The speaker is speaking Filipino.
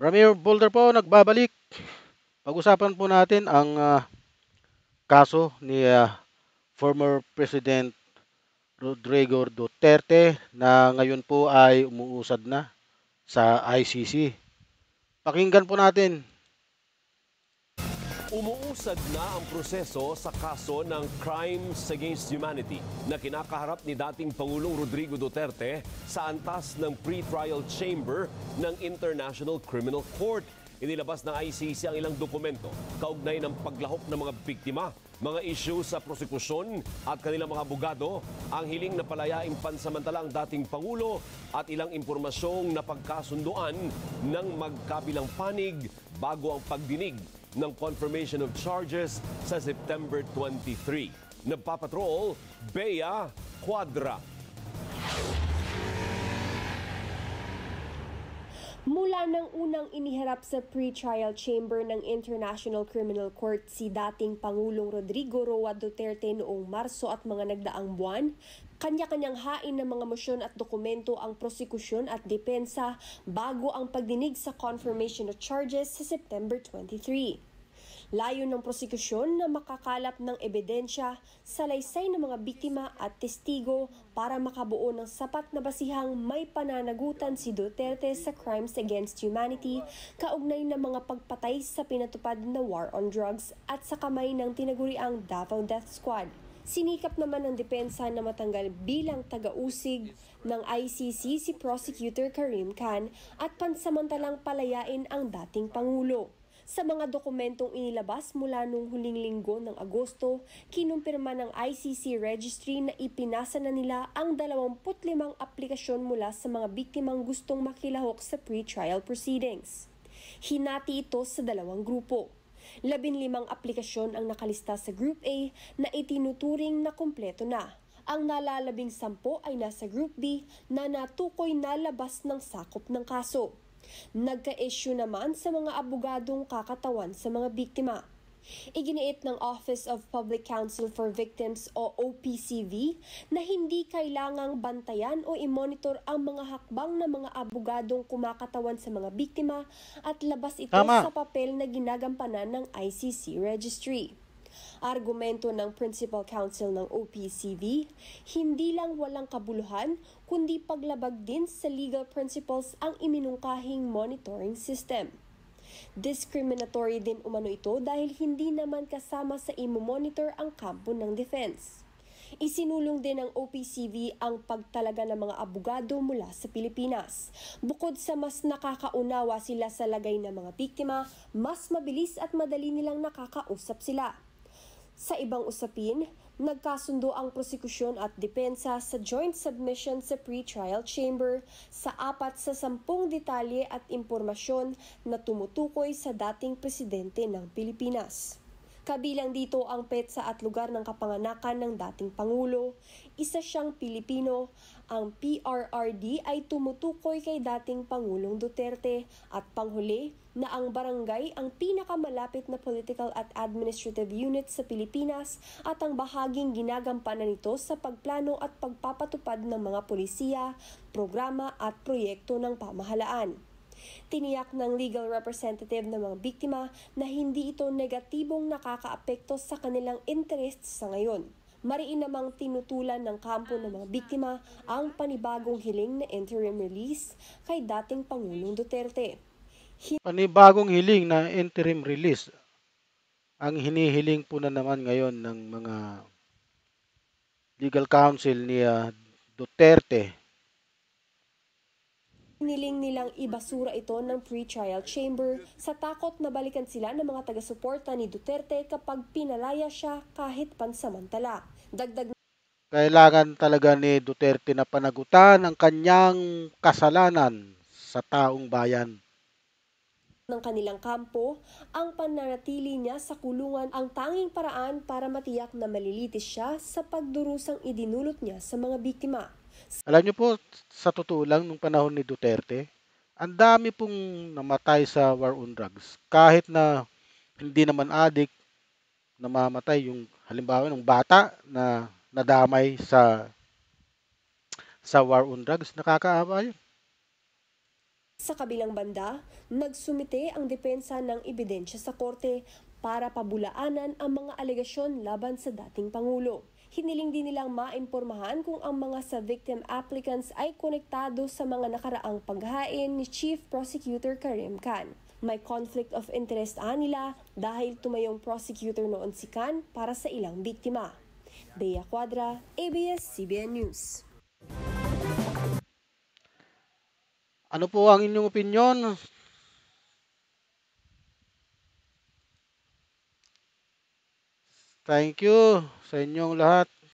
Ramir Boulder po nagbabalik. Pag-usapan po natin ang kaso ni former President Rodrigo Duterte na ngayon po ay umuusad na sa ICC. Pakinggan po natin. Umuusad na ang proseso sa kaso ng Crimes Against Humanity na kinakaharap ni dating Pangulong Rodrigo Duterte sa antas ng pre-trial chamber ng International Criminal Court. Inilabas ng ICC ang ilang dokumento kaugnay ng paglahok ng mga biktima, mga isyu sa prosekusyon at kanilang mga abogado, ang hiling na palayaing pansamantala ang dating Pangulo at ilang impormasyong napagkasunduan ng magkabilang panig bago ang pagdinig ng confirmation of charges sa September 23. Nagpapatrol, Bea Quadra. Mula nang unang iniharap sa pre-trial chamber ng International Criminal Court si dating Pangulong Rodrigo Roa Duterte noong Marso at mga nagdaang buwan, kanya-kanyang hain ng mga mosyon at dokumento ang prosekusyon at depensa bago ang pagdinig sa confirmation of charges sa September 23. Layo ng prosekusyon na makakalap ng ebidensya, salaysay ng mga biktima at testigo para makabuo ng sapat na basihang may pananagutan si Duterte sa crimes against humanity kaugnay ng mga pagpatay sa pinatupad na war on drugs at sa kamay ng tinaguriang Davao Death Squad. Sinikap naman ng depensa na matanggal bilang taga-usig ng ICC si Prosecutor Karim Khan at pansamantalang palayain ang dating Pangulo. Sa mga dokumentong inilabas mula noong huling linggo ng Agosto, kinumpirma ng ICC Registry na ipinasa na nila ang 25 aplikasyon mula sa mga biktimang gustong makilahok sa pre-trial proceedings. Hinati ito sa dalawang grupo. 15 aplikasyon ang nakalista sa Group A na itinuturing na kumpleto na. Ang nalalabing 10 ay nasa Group B na natukoy na labas ng sakop ng kaso. Nagka-issue naman sa mga abogadong kakatawan sa mga biktima. Iginiit ng Office of Public Counsel for Victims o OPCV na hindi kailangang bantayan o i-monitor ang mga hakbang ng mga abogadong kumakatawan sa mga biktima at labas ito sa papel na ginagampanan ng ICC Registry. Argumento ng Principal Counsel ng OPCV, hindi lang walang kabuluhan, kundi paglabag din sa legal principles ang iminungkahing monitoring system. Discriminatory din umano ito dahil hindi naman kasama sa imo-monitor ang kampo ng defense. Isinulong din ng OPCV ang pagtalaga ng mga abogado mula sa Pilipinas. Bukod sa mas nakakaunawa sila sa lagay ng mga biktima, mas mabilis at madali nilang nakakausap sila. Sa ibang usapin, nagkasundo ang prosekusyon at depensa sa joint submission sa pre-trial chamber sa 4 sa 10 detalye at impormasyon na tumutukoy sa dating presidente ng Pilipinas. Kabilang dito ang petsa at lugar ng kapanganakan ng dating Pangulo, isa siyang Pilipino, ang PRRD ay tumutukoy kay dating Pangulong Duterte at panghuli na ang barangay ang pinakamalapit na political at administrative unit sa Pilipinas at ang bahaging ginagampanan nito sa pagplano at pagpapatupad ng mga polisiya, programa at proyekto ng pamahalaan. Tiniyak ng legal representative ng mga biktima na hindi ito negatibong nakakaapekto sa kanilang interest sa ngayon. Mariin namang tinutulan ng kampo ng mga biktima ang panibagong hiling na interim release kay dating Pangulong Duterte. Panibagong hiling na interim release ang hinihiling po na naman ngayon ng mga legal counsel ni Duterte. Niling nilang ibasura ito ng pre-trial chamber sa takot na balikan sila ng mga taga-suporta ni Duterte kapag pinalaya siya kahit pansamantala. Kailangan talaga ni Duterte na panagutan ang kanyang kasalanan sa taong bayan. Ng kanilang kampo, ang pananatili niya sa kulungan ang tanging paraan para matiyak na malilitis siya sa pagdurusang idinulot niya sa mga biktima. Alam niyo po, sa totoo lang, nung panahon ni Duterte, ang dami pong namatay sa war on drugs. Kahit na hindi naman addict, namamatay yung halimbawa ng bata na nadamay sa war on drugs, nakakaawa yun. Sa kabilang banda, nagsumite ang depensa ng ebidensya sa korte para pabulaanan ang mga alegasyon laban sa dating Pangulo. Hiniling din nilang maimpormahan kung ang mga sa victim applicants ay konektado sa mga nakaraang paghain ni Chief Prosecutor Karim Khan. May conflict of interest nila dahil tumayong prosecutor noon si Khan para sa ilang biktima. Bea Cuadra, ABS-CBN News. Ano po ang inyong opinyon? Thank you sa inyong lahat.